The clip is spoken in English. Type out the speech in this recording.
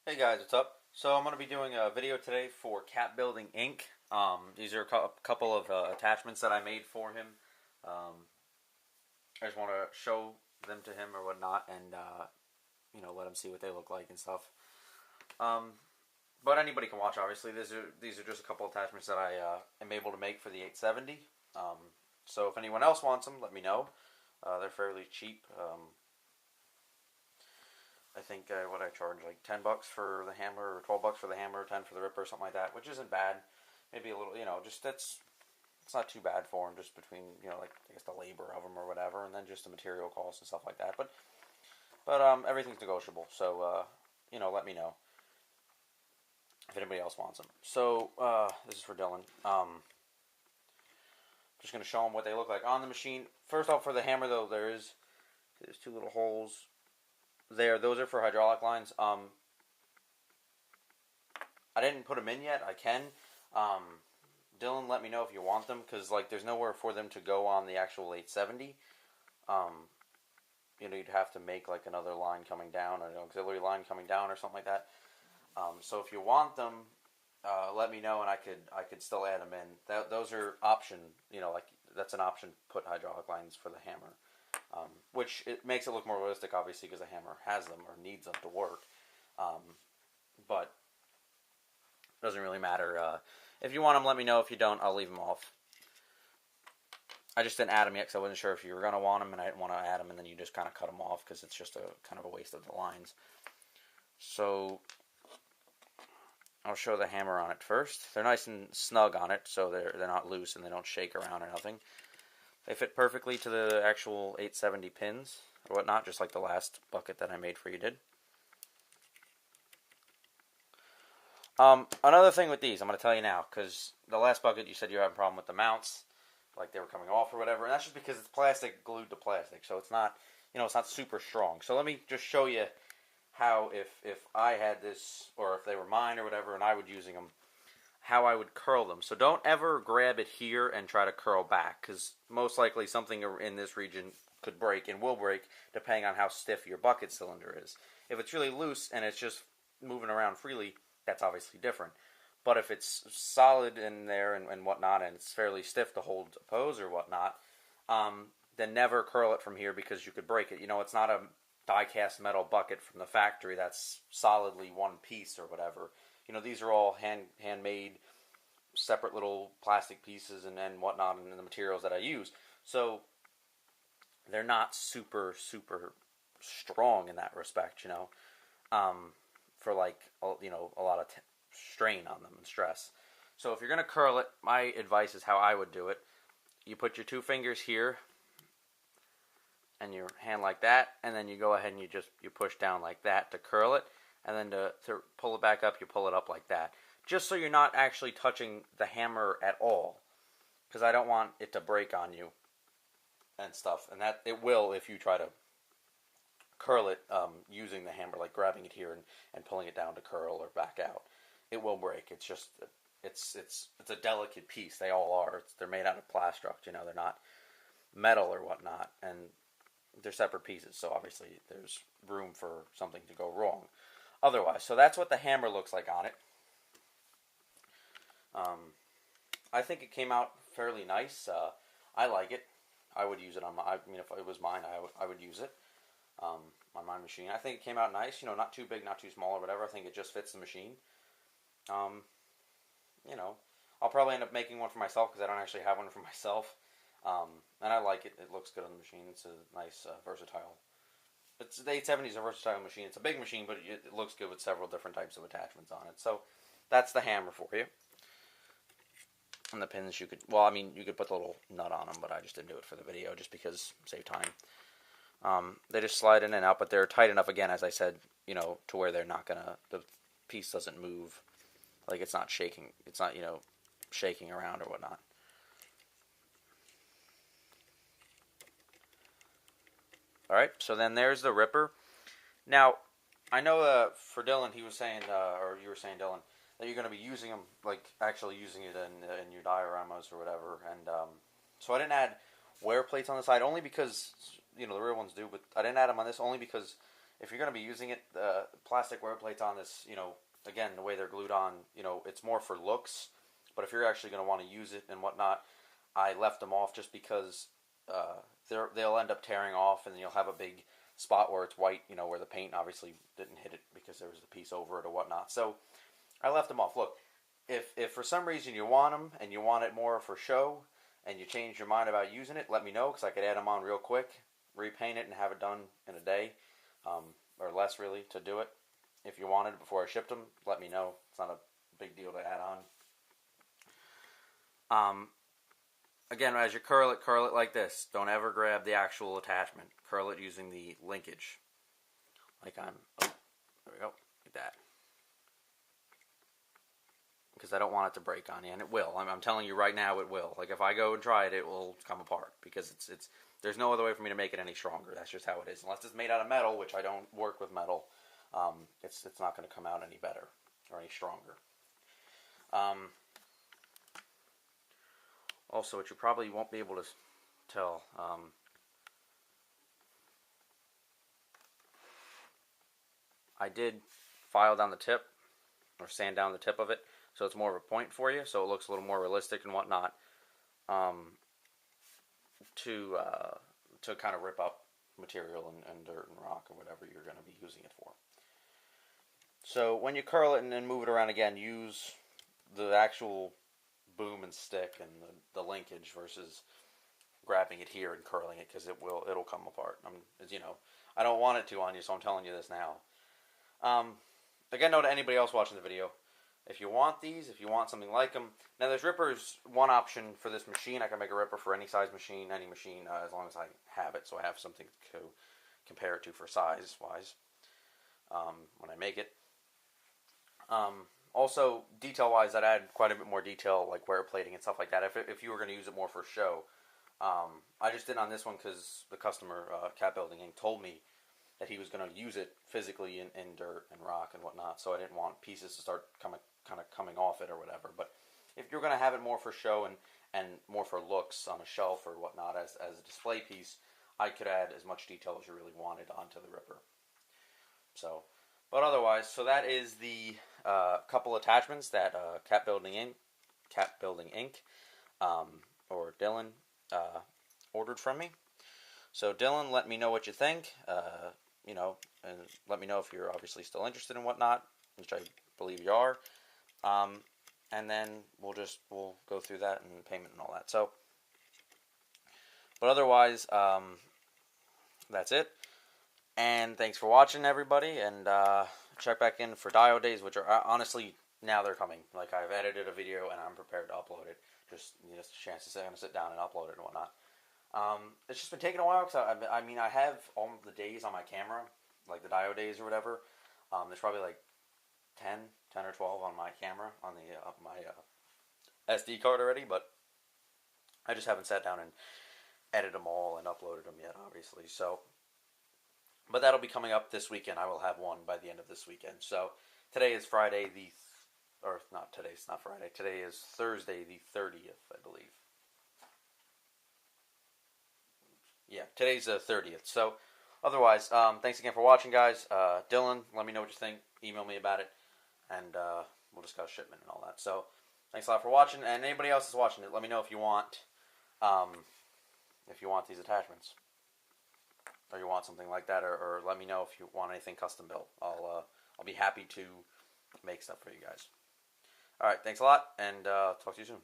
Hey guys, what's up? So I'm going to be doing a video today for CatBuildingInc. These are a couple of attachments that I made for him. I just want to show them to him or whatnot, and let him see what they look like and stuff. But anybody can watch. Obviously, these are just a couple attachments that I am able to make for the 870. So if anyone else wants them, let me know. They're fairly cheap. I think what I charge, like $10 for the hammer, or $12 for the hammer, 10 for the ripper, something like that, which isn't bad. Maybe a little, just it's not too bad for them, just between like I guess the labor of them or whatever, and then just the material costs and stuff like that. But everything's negotiable, so let me know if anybody else wants them. So this is for Dylan. Just gonna show them what they look like on the machine. First off, for the hammer though, there's two little holes there. Those are for hydraulic lines. I didn't put them in yet. I can. Dylan, let me know if you want them, because there's nowhere for them to go on the actual 870. You'd have to make another line coming down, or an auxiliary line coming down, or something like that. So if you want them, let me know, and I could still add them in. Those are option. That's an option. Put hydraulic lines for the hammer. Which it makes it look more realistic, obviously, because the hammer has them or needs them to work. But it doesn't really matter. If you want them, let me know. If you don't, I'll leave them off. I just didn't add them yet because I wasn't sure if you were going to want them, and I didn't want to add them, and then you just kind of cut them off because it's just kind of a waste of the lines. So I'll show the hammer on it first. They're nice and snug on it, so they're not loose and they don't shake around or nothing. They fit perfectly to the actual 870 pins or whatnot, just like the last bucket that I made for you did. Another thing with these, I'm going to tell you now, because the last bucket you said you were having a problem with the mounts, like they were coming off or whatever, and that's just because it's plastic glued to plastic, so it's not, it's not super strong. So let me just show you how, if I had this, or if they were mine or whatever, and I was using them, how I would curl them. So don't ever grab it here and try to curl back, because most likely something in this region could break and will break depending on how stiff your bucket cylinder is. If it's really loose and it's just moving around freely, that's obviously different. But if it's solid in there and whatnot, and it's fairly stiff to hold a pose or whatnot, then never curl it from here, because you could break it. It's not a die-cast metal bucket from the factory that's solidly one piece or whatever. These are all handmade, separate little plastic pieces and whatnot, and the materials that I use. So they're not super, super strong in that respect, for a lot of strain on them and stress. So if you're going to curl it, my advice is how I would do it. You put your two fingers here and your hand like that, and then you go ahead and you push down like that to curl it. And then to pull it back up, you pull it up like that. Just so you're not actually touching the hammer at all. Because I don't want it to break on you and stuff. And that it will if you try to curl it using the hammer, like grabbing it here and pulling it down to curl or back out. It will break. It's just, it's a delicate piece. They all are. They're made out of plastruct, they're not metal or whatnot. And they're separate pieces, so obviously there's room for something to go wrong otherwise. So that's what the hammer looks like on it. I think it came out fairly nice. I like it. I would use it on if it was mine, I would use it on my machine. I think it came out nice. Not too big, not too small, or whatever. I think it just fits the machine. I'll probably end up making one for myself, because I don't actually have one for myself. And I like it. It looks good on the machine. It's a nice, versatile. The 870 is a versatile machine. It's a big machine, but it looks good with several different types of attachments on it. So that's the hammer for you. And the pins, you could put the little nut on them, but I just didn't do it for the video, just because save time. They just slide in and out, but they're tight enough, again, as I said, to where they're not gonna, the piece doesn't move, like it's not shaking. It's not, shaking around or whatnot. Alright, so then there's the ripper. Now, I know for Dylan, he was saying, or you were saying, Dylan, that you're going to be using them, actually using it in your dioramas or whatever. And so I didn't add wear plates on the side, only because, the rear ones do, but I didn't add them on this only because if you're going to be using it, the plastic wear plates on this, again, the way they're glued on, it's more for looks. But if you're actually going to want to use it and whatnot, I left them off just because they'll end up tearing off, and then you'll have a big spot where it's white, where the paint obviously didn't hit it because there was a piece over it or whatnot. So I left them off. Look, if for some reason you want them and you want it more for show and you change your mind about using it, let me know, because I could add them on real quick, repaint it, and have it done in a day, or less really, to do it. If you wanted it before I shipped them, let me know. It's not a big deal to add on. Again, as you curl it like this. Don't ever grab the actual attachment. Curl it using the linkage. Like there we go, like that. Because I don't want it to break on you, and it will. I'm telling you right now, it will. Like if I go and try it, it will come apart, because it's there's no other way for me to make it any stronger. That's just how it is. Unless it's made out of metal, which I don't work with metal, it's not going to come out any better or any stronger. Also, what you probably won't be able to tell, I did file down the tip, or sand down the tip of it, so it's more of a point for you, so it looks a little more realistic and whatnot, to kind of rip up material and dirt and rock or whatever you're going to be using it for. So when you curl it and then move it around again, use the actual boom and stick and the linkage versus grabbing it here and curling it, because it'll come apart. I don't want it to on you, so I'm telling you this now. Again, no to anybody else watching the video. If you want these, if you want something like them, now there's rippers. One option for this machine, I can make a ripper for any size machine, any machine, as long as I have it, so I have something to compare it to for size wise when I make it. Also, detail-wise, I'd add quite a bit more detail, like wear plating and stuff like that, if you were going to use it more for show. I just did on this one because the customer, CatBuildingInc, told me that he was going to use it physically in dirt and rock and whatnot, so I didn't want pieces to start kind of coming off it or whatever. But if you're going to have it more for show and more for looks on a shelf or whatnot as a display piece, I could add as much detail as you really wanted onto the ripper. So, but otherwise, so that is the couple attachments that CatBuildingInc, or Dylan, ordered from me. So Dylan, let me know what you think, and let me know if you're obviously still interested in whatnot, which I believe you are. And then we'll go through that and payment and all that. So, but otherwise, that's it. And thanks for watching, everybody. And check back in for Dio Days, which are honestly, now they're coming. Like, I've edited a video and I'm prepared to upload it. Just a chance to sit down and upload it and whatnot. It's just been taking a while, because I have all of the days on my camera, like the Dio Days or whatever. There's probably like 10 or 12 on my camera, on the my SD card already, but I just haven't sat down and edited them all and uploaded them yet, obviously. So, but that'll be coming up this weekend. I will have one by the end of this weekend. So today is Friday it's not Friday. Today is Thursday the 30th, I believe. Yeah, today's the 30th. So, otherwise, thanks again for watching, guys. Dylan, let me know what you think. Email me about it, and we'll discuss shipment and all that. So, thanks a lot for watching, and anybody else is watching it, let me know if you want these attachments, or you want something like that, or let me know if you want anything custom built. I'll be happy to make stuff for you guys. All right, thanks a lot, and talk to you soon.